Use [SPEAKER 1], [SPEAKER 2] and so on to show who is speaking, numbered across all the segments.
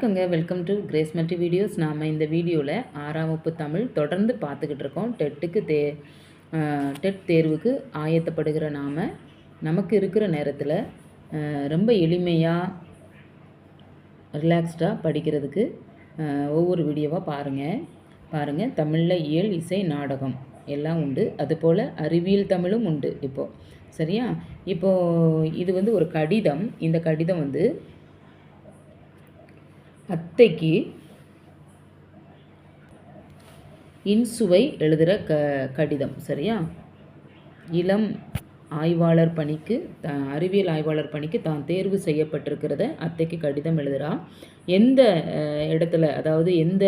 [SPEAKER 1] வணக்கங்க. Welcome to grace multi videos. நாம் இந்த வீடியோவில் 6ஆம் வகுப்பு தமிழ் தொடர்ந்து பார்த்துக்கிட்டு இருக்கோம். டெட் தேர்வுக்கு ஆயத்தப்படுகிற நமக்கு இருக்கிற நேரத்தில் ரொம்ப எளிமையாக ரிலாக்ஸ்டாக படிக்கிறதுக்கு ஒவ்வொரு வீடியோவாக பாருங்கள். தமிழில் இயல், இசை, நாடகம் எல்லாம் உண்டு. அதுபோல் அறிவியல் தமிழும் உண்டு. இப்போது சரியா? இப்போது இது ஒரு கடிதம். இந்த கடிதம் அத்தைக்கு இன்சுவை எழுதுகிற கடிதம். சரியா? இளம் ஆய்வாளர் பணிக்கு அறிவியல் ஆய்வாளர் பணிக்கு தான் தேர்வு செய்யப்பட்டிருக்கிறத அத்தைக்கு கடிதம் எழுதுகிறா. எந்த இடத்துல, அதாவது எந்த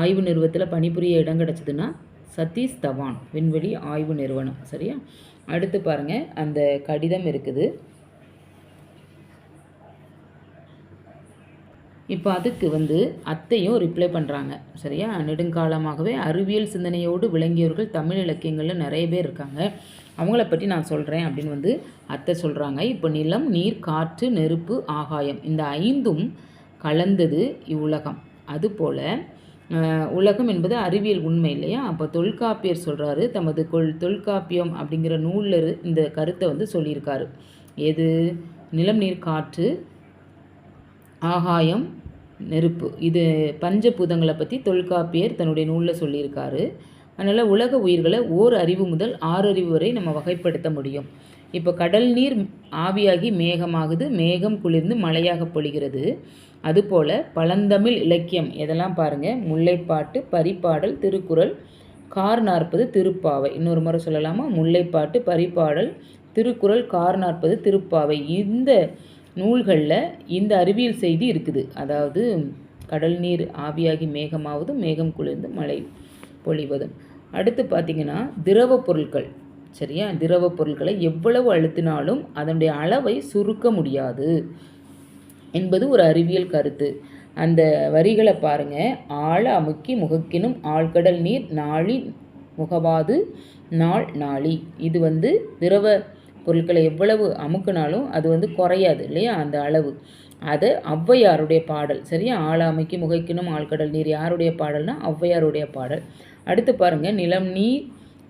[SPEAKER 1] ஆய்வு நிறுவனத்தில் பணிபுரிய இடம் கிடச்சிதுன்னா சதீஷ் தவான் விண்வெளி ஆய்வு நிறுவனம். சரியா? அடுத்து பாருங்கள், அந்த கடிதம் இருக்குது. இப்போ அதுக்கு அத்தையும் ரிப்ளை பண்ணுறாங்க. சரியா? நெடுங்காலமாகவே அறிவியல் சிந்தனையோடு விளங்கியவர்கள் தமிழ் இலக்கியங்களில் நிறைய பேர் இருக்காங்க. அவங்கள பற்றி நான் சொல்கிறேன் அப்படின்னு அத்தை சொல்கிறாங்க. இப்போ நிலம், நீர், காற்று, நெருப்பு, ஆகாயம் இந்த 5ம் கலந்தது இவ்வுலகம். அதுபோல் உலகம் என்பது அறிவியல் உண்மை இல்லையா? அப்போ தொல்காப்பியர் சொல்கிறாரு, தமது தொல்காப்பியம் அப்படிங்கிற நூலில் இந்த கருத்தை சொல்லியிருக்காரு. எது? நிலம், நீர், காற்று, ஆகாயம், நெருப்பு, இது பஞ்சபூதங்களை பற்றி தொல்காப்பியர் தன்னுடைய நூலில் சொல்லியிருக்காரு. அதனால் உலக உயிர்களை ஓர் அறிவு முதல் 6 அறிவு வரை நம்ம வகைப்படுத்த முடியும். இப்போ கடல் நீர் ஆவியாகி மேகமாகுது, மேகம் குளிர்ந்து மழையாக பொழிகிறது. அதுபோல் பழந்தமிழ் இலக்கியம் எதெல்லாம் பாருங்கள்: முல்லைப்பாட்டு, பரிபாடல், திருக்குறள், கார் 40 திருப்பாவை. இன்னொரு முறை சொல்லலாமா? முல்லைப்பாட்டு, பரிபாடல், திருக்குறள், கார் 40 திருப்பாவை. இந்த நூல்களில் இந்த அறிவியல் செய்தி இருக்குது. அதாவது கடல் நீர் ஆவியாகி மேகமாவதும், மேகம் குளிர்ந்து மழை பொழிவதும். அடுத்து பார்த்திங்கன்னா திரவ பொருட்கள். சரியா? திரவ பொருட்களை எவ்வளவு அழுத்தினாலும் அதனுடைய அளவை சுருக்க முடியாது என்பது ஒரு அறிவியல் கருத்து. அந்த வரிகளை பாருங்கள்: ஆழ அமுக்கி முகக்கினும் ஆழ்கடல் நீர் நாளி முகவாது நாள் நாளி. இது திரவ பொருட்களை எவ்வளவு அமுக்கினாலும் அது குறையாது இல்லையா அந்த அளவு. அது ஔவையாருடைய பாடல். சரியா? ஆழ அமுக்கி முகைக்கினும் ஆழ்கடல் நீர் யாருடைய பாடல்னா ஔவையாருடைய பாடல். அடுத்து பாருங்கள்: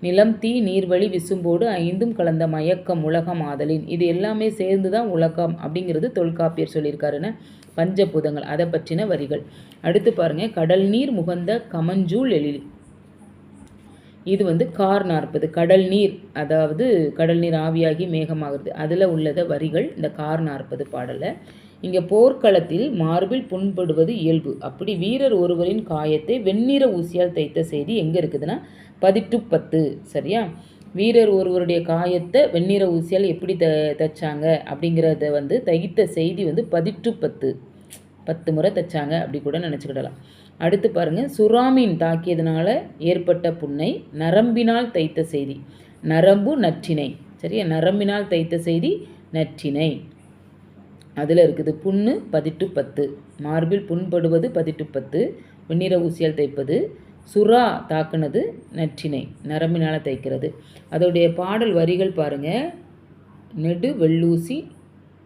[SPEAKER 1] நிலம், தீ, நீர்வழி, விசும்போடு 5ம் கலந்த மயக்கம் உலகம் ஆதலின். இது எல்லாமே சேர்ந்து தான் உலகம் அப்படிங்கிறது தொல்காப்பியர் சொல்லியிருக்காருன்னு. பஞ்சபூதங்கள் அதை பற்றின வரிகள். அடுத்து பாருங்கள்: கடல் நீர் முகந்த கமஞ்சூல் எழில். இது கார் 40 கடல் நீர், அதாவது கடல் நீர் ஆவியாகி மேகமாகிறது, அதில் உள்ளத வரிகள் இந்த கார் 40 பாடலை. இங்கே போர்க்களத்தில் மார்பில் புண்படுவது இயல்பு. அப்படி வீரர் ஒருவரின் காயத்தை வெண்ணிற ஊசியால் தைத்த செய்தி எங்கே இருக்குதுன்னா 1810. சரியா? வீரர் ஒருவருடைய காயத்தை வெண்ணிற ஊசியால் எப்படி தைச்சாங்க அப்படிங்கிறத தைத்த செய்தி 1810 10 முறை தைச்சாங்க அப்படி கூட நினச்சிக்கிடலாம். அடுத்து பாருங்கள்: சுறாமீன் தாக்கியதுனால ஏற்பட்ட புண்ணை நரம்பினால் தைத்த செய்தி. நரம்பு நற்றினை. சரியா? நரம்பினால் தைத்த செய்தி நற்றினை. அதில் இருக்குது புண்ணு 1810, மார்பில் புண்படுவது 1810, வெண்ணிற ஊசியால் தைப்பது, சுறா தாக்குனது நற்றினை, நரம்பினால் தைக்கிறது. அதோடைய பாடல் வரிகள் பாருங்கள்: நெடு வெள்ளூசி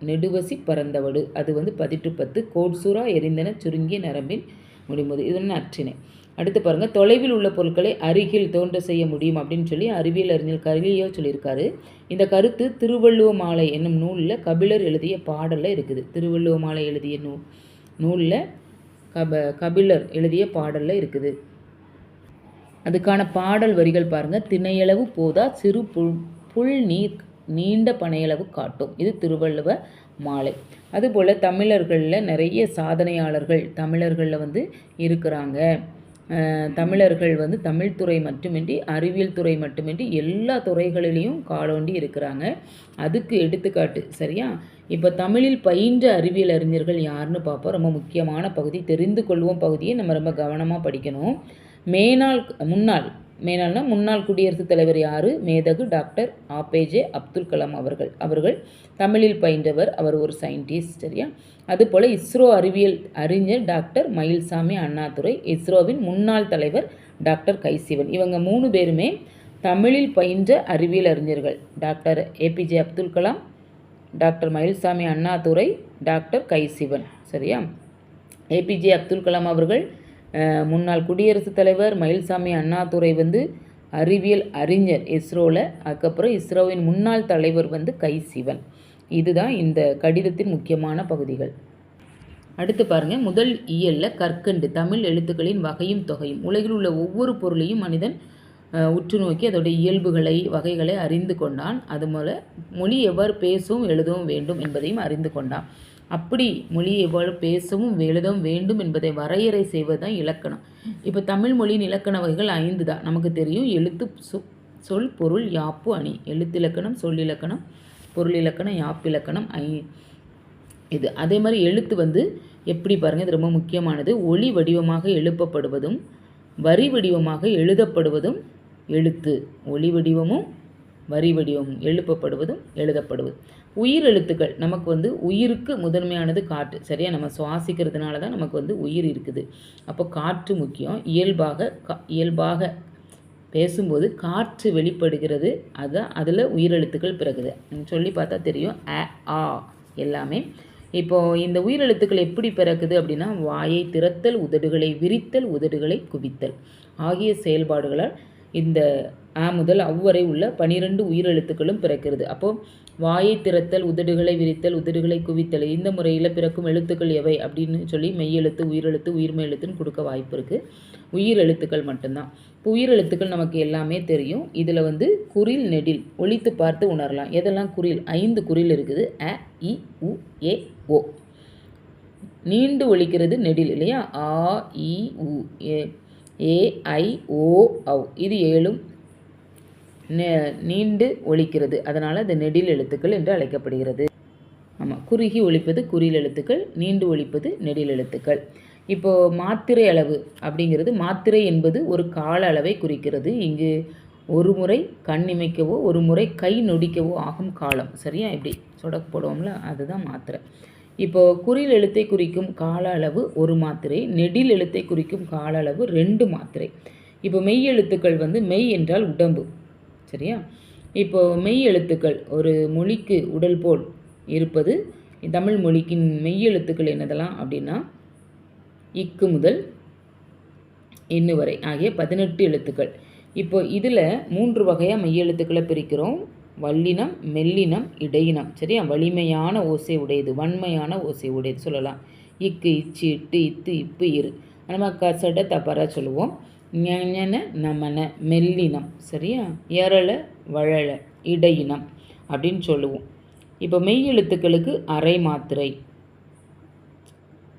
[SPEAKER 1] நெடுவசி பறந்தவடு, அது 1810. கோட்சுறா எரிந்தன சுருங்கிய நரம்பின் முடியும்போது, இது நற்றினை. அடுத்து பாருங்கள்: தொலைவில் உள்ள பொருட்களை அருகில் தோன்ற செய்ய முடியும் அப்படின்னு சொல்லி அறிவியல் அறிஞர் கலிலியோ சொல்லியிருக்காரு. இந்த கருத்து திருவள்ளுவ மாலை என்னும் நூலில் கபிலர் எழுதிய பாடலில் இருக்குது. திருவள்ளுவ மாலை எழுதிய நூலில் கபிலர் எழுதிய பாடலில் இருக்குது. அதுக்கான பாடல் வரிகள் பாருங்கள்: திணையளவு போதா சிறு புல் நீர் நீண்ட பனையளவு காட்டும். இது திருவள்ளுவ மாலை. அதுபோல் தமிழர்களில் நிறைய சாதனையாளர்கள் தமிழர்களில் இருக்கிறாங்க. தமிழர்கள் தமிழ்துறை மட்டுமின்றி அறிவியல் துறை மட்டுமின்றி எல்லா துறைகளிலையும் காலோண்டி இருக்கிறாங்க. அதுக்கு எடுத்துக்காட்டு. சரியா? இப்போ தமிழில் பயின்ற அறிவியல் அறிஞர்கள் யாருன்னு பார்ப்போம். ரொம்ப முக்கியமான பகுதி, தெரிந்து கொள்வோம் பகுதியை நம்ம ரொம்ப கவனமாக படிக்கணும். முன்னாள் குடியரசுத் தலைவர் யார்? மேதகு டாக்டர் APJ அப்துல் கலாம் அவர்கள் தமிழில் பயின்றவர். அவர் ஒரு சயின்டிஸ்ட். சரியா? அதுபோல் இஸ்ரோ அறிவியல் அறிஞர் டாக்டர் மயில்சாமி அண்ணாதுரை, இஸ்ரோவின் முன்னாள் தலைவர் டாக்டர் கைசிவன். இவங்க 3 பேருமே தமிழில் பயின்ற அறிவியல் அறிஞர்கள். Doctor APJ Abdul Kalam, doctor Mayilsamy Annadurai, doctor K Sivan. சரியா? ஏபிஜே அப்துல் கலாம் அவர்கள் முன்னாள் குடியரசுத் தலைவர். மயில்சாமி அண்ணாதுரை வந்து அறிவியல் அறிஞர் இஸ்ரோவில். அதுக்கப்புறம் இஸ்ரோவின் முன்னாள் தலைவர் வந்து கை சிவன். இதுதான் இந்த கடிதத்தின் முக்கியமான பகுதிகள். அடுத்து பாருங்கள், முதல் இயலில் கற்கண்டு தமிழ் எழுத்துக்களின் வகையும் தொகையும். உலகில் உள்ள ஒவ்வொரு பொருளையும் மனிதன் உற்று நோக்கி அதோடைய இயல்புகளை வகைகளை அறிந்து கொண்டான். அதுபோல் மொழி எவ்வாறு பேசவும் எழுதவும் வேண்டும் என்பதையும் அறிந்து கொண்டான். அப்படி மொழியை எவ்வாறு பேசவும் எழுதவும் வேண்டும் என்பதை வரையறை செய்வது தான் இலக்கணம். இப்போ தமிழ் மொழியின் இலக்கண வகைகள் 5 தான் நமக்கு தெரியும். எழுத்து, சொல், பொருள், யாப்பு, அணி. எழுத்திலக்கணம், சொல்லிலக்கணம், பொருள் இலக்கணம், யாப்பிலக்கணம், இது. அதே மாதிரி எழுத்து வந்து எப்படி பாருங்கள், இது ரொம்ப முக்கியமானது. ஒளி வடிவமாக எழுப்பப்படுவதும் வரி வடிவமாக எழுதப்படுவதும் எழுத்து. ஒளி வடிவமும் வரி வடிவமும் எழுப்பப்படுவதும் எழுதப்படுவது. உயிர் எழுத்துக்கள் நமக்கு வந்து உயிருக்கு முதன்மையானது காற்று. சரியா, நம்ம சுவாசிக்கிறதுனால தான் நமக்கு வந்து உயிர் இருக்குது. அப்போ காற்று முக்கியம். இயல்பாக பேசும்போது காற்று வெளிப்படுகிறது. அதுதான் அதில் உயிரெழுத்துக்கள் பிறகுது. சொல்லி பார்த்தா தெரியும். அ, ஆ எல்லாமே. இப்போது இந்த உயிரெழுத்துக்கள் எப்படி பிறக்குது அப்படின்னா, வாயை திறத்தல், உதடுகளை விரித்தல், உதடுகளை குவித்தல் ஆகிய செயல்பாடுகளால் இந்த ஆ முதல் அவ்வரை உள்ள 12 உயிரெழுத்துக்களும் பிறக்கிறது. அப்போது வாயை திறத்தல், உதடுகளை விரித்தல், உதடுகளை குவித்தல் இந்த முறையில் பிறக்கும் எழுத்துக்கள் எவை அப்படின்னு சொல்லி மெய்யெழுத்து, உயிரெழுத்து, உயிர்மெய் எழுத்துன்னு கொடுக்க வாய்ப்பு இருக்குது. உயிர் எழுத்துக்கள் மட்டும்தான். இப்போ உயிரெழுத்துக்கள் நமக்கு எல்லாமே தெரியும். இதில் வந்து குறில், நெடில் ஒலித்து பார்த்து உணரலாம். எதெல்லாம் குறில்? 5 குறில் இருக்குது. அ, இ, உ, ஏ, ஓ. நீண்டு ஒலிக்கிறது நெடில் இல்லையா? ஆ, இ, உ, ஏ, ஐ, ஓ, ஔ. இது 7ம் நீண்டு ஒலிக்கிறது. அதனால் அது நெடில் எழுத்துக்கள் என்று அழைக்கப்படுகிறது. ஆமாம், குறுகி ஒலிப்பது குறில் எழுத்துக்கள், நீண்டு ஒலிப்பது நெடில் எழுத்துக்கள். இப்போது மாத்திரை அளவு அப்படிங்கிறது, மாத்திரை என்பது ஒரு கால அளவை குறிக்கிறது. இங்கு ஒரு முறை கண் இமைக்கவோ ஒரு முறை கை நொடிக்கவோ ஆகும் காலம். சரியா, இப்படி சொடக்கு போடுவோம்ல, அதுதான் மாத்திரை. இப்போது குறில் எழுத்தை குறிக்கும் கால அளவு 1 மாத்திரை, நெடில் எழுத்தை குறிக்கும் கால அளவு 2 மாத்திரை. இப்போ மெய் எழுத்துக்கள் வந்து மெய் என்றால் உடம்பு. சரியா, இப்போது மெய் எழுத்துக்கள் ஒரு மொழிக்கு உடல் போல் இருப்பது. தமிழ் மொழிக்கு மெய் எழுத்துக்கள் என்னதெல்லாம் அப்படின்னா, இக்கு முதல் இன்னு வரை ஆகிய 18 எழுத்துக்கள். இப்போ இதில் 3 வகையாக மெய்யெழுத்துக்களை பிரிக்கிறோம். வல்லினம், மெல்லினம், இடையினம். சரியா, வலிமையான ஓசை உடையது, வன்மையான ஓசை உடையது சொல்லலாம். இக்கு, இச்சு, இட்டு, இத்து, இப்பு, இரு. நம்ம கசட தப்பரா சொல்லுவோம். ஞன, நமன மெல்லினம். சரியா, எரள, வழல இடையினம் அப்படின்னு சொல்லுவோம். இப்போ மெய் எழுத்துக்களுக்கு அரை மாத்திரை,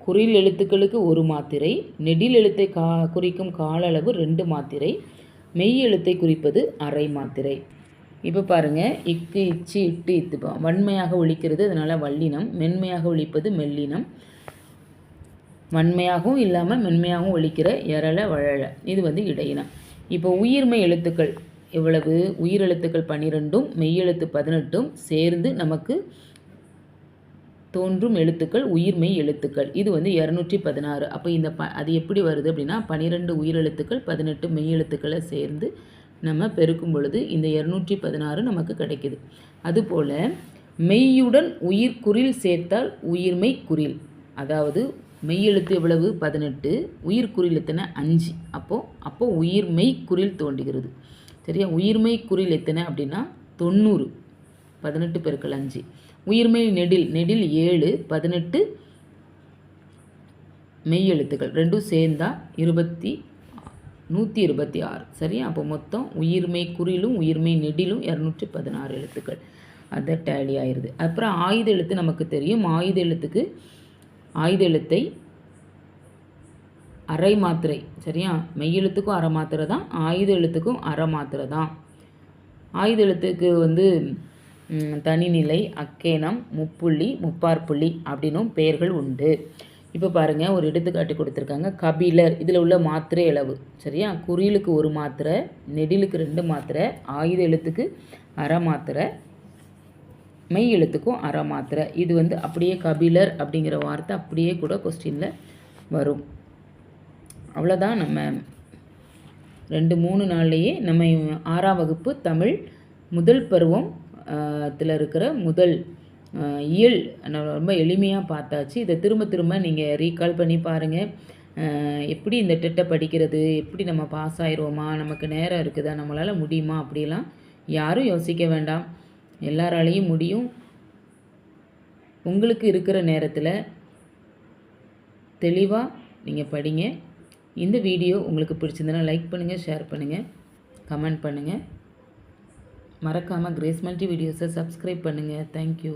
[SPEAKER 1] குறில் எழுத்துக்களுக்கு 1 மாத்திரை, நெடில் எழுத்தை குறிக்கும் கால அளவு 2 மாத்திரை, மெய் எழுத்தை குறிப்பது அரை மாத்திரை. இப்போ பாருங்கள், இக்கு, இச்சு, இட்டு, இத்துப்பா வன்மையாக ஒலிக்கிறது, அதனால் வல்லினம். மென்மையாக ஒலிப்பது மெல்லினம். வன்மையாகவும் இல்லாமல் மென்மையாகவும் ஒலிக்கிற எரள, வழல இது வந்து இடையினம். இப்போ உயிர்மெய் எழுத்துக்கள் எவ்வளவு? உயிரெழுத்துக்கள் 12ம் மெய்யெழுத்து 18ம் சேர்ந்து நமக்கு தோன்றும் எழுத்துக்கள் உயிர்மெய் எழுத்துக்கள். இது வந்து 216. அப்போ இந்த அது எப்படி வருது அப்படின்னா, 12 உயிரெழுத்துக்கள் 18 மெய்யெழுத்துக்களை சேர்ந்து நம்ம பெருக்கும் பொழுது இந்த 216 நமக்கு கிடைக்குது. அதுபோல் மெய்யுடன் உயிர்குறில் சேர்த்தால் உயிர்மெய் குறில். அதாவது மெய்யெழுத்து எவ்வளவு? 18, உயிர்குறில் எத்தனை? 5. அப்போது உயிர்மெய் குறில் தோன்றுகிறது. சரியா, உயிர்மெய் குறில் எத்தனை அப்படின்னா 90. 18 பெருக்கல் 5. உயிர்மெய் நெடில் 7, 18 மெய் எழுத்துக்கள் ரெண்டும் சேர்ந்தால் 126. சரியா, அப்போ மொத்தம் உயிர்மெய் குறிலும் உயிர்மெய் நெடிலும் 216 எழுத்துக்கள். அதை டேலி ஆயிடுது. அப்புறம் ஆயுத எழுத்து நமக்கு தெரியும். ஆயுத எழுத்தை அரை மாத்திரை. சரியா, மெய்யெழுத்துக்கும் அரை மாத்திரை தான், ஆயுத எழுத்துக்கும் அரை மாத்திரை தான். ஆயுத எழுத்துக்கு வந்து தனிநிலை, அக்கேனம், முப்புள்ளி, முப்பார்புள்ளி அப்படின்னும் பெயர்கள் உண்டு. இப்போ பாருங்கள், ஒரு எடுத்துக்காட்டு கொடுத்துருக்காங்க. கபிலர், இதில் உள்ள மாத்திரை அளவு. சரியா, குறிலுக்கு 1 மாத்திரை, நெடிலுக்கு 2 மாத்திரை, ஆயுத எழுத்துக்கு அரை மாத்திரை, மெய் எழுத்துக்கும் அரை மாத்திரை. இது வந்து அப்படியே கபிலர் அப்படிங்கிற வார்த்தை அப்படியே கூட கொஸ்டினில் வரும். அவ்வளோதான். நம்ம 2-3 நாள்லேயே நம்ம 6ஆம் வகுப்பு தமிழ் முதல் பருவம் இருக்கிற முதல் இயல் ரொம்ப எளிமையாக பார்த்தாச்சு. இதை திரும்ப திரும்ப நீங்கள் ரீகால் பண்ணி பாருங்கள். எப்படி இந்த டெட்டை படிக்கிறது, எப்படி நம்ம பாஸ் ஆயிடுவோமா, நமக்கு நேரம் இருக்குதா, நம்மளால் முடியுமா, அப்படிலாம் யாரும் யோசிக்க வேண்டாம். எல்லாராலையும் முடியும். உங்களுக்கு இருக்கிற நேரத்தில் தெளிவாக நீங்கள் படிங்க. இந்த வீடியோ உங்களுக்கு பிடிச்சிருந்தனா லைக் பண்ணுங்கள், ஷேர் பண்ணுங்கள், கமெண்ட் பண்ணுங்கள். மறக்காமல் கிரேஸ் மல்டி வீடியோஸை சப்ஸ்கிரைப் பண்ணுங்கள். தேங்க்யூ.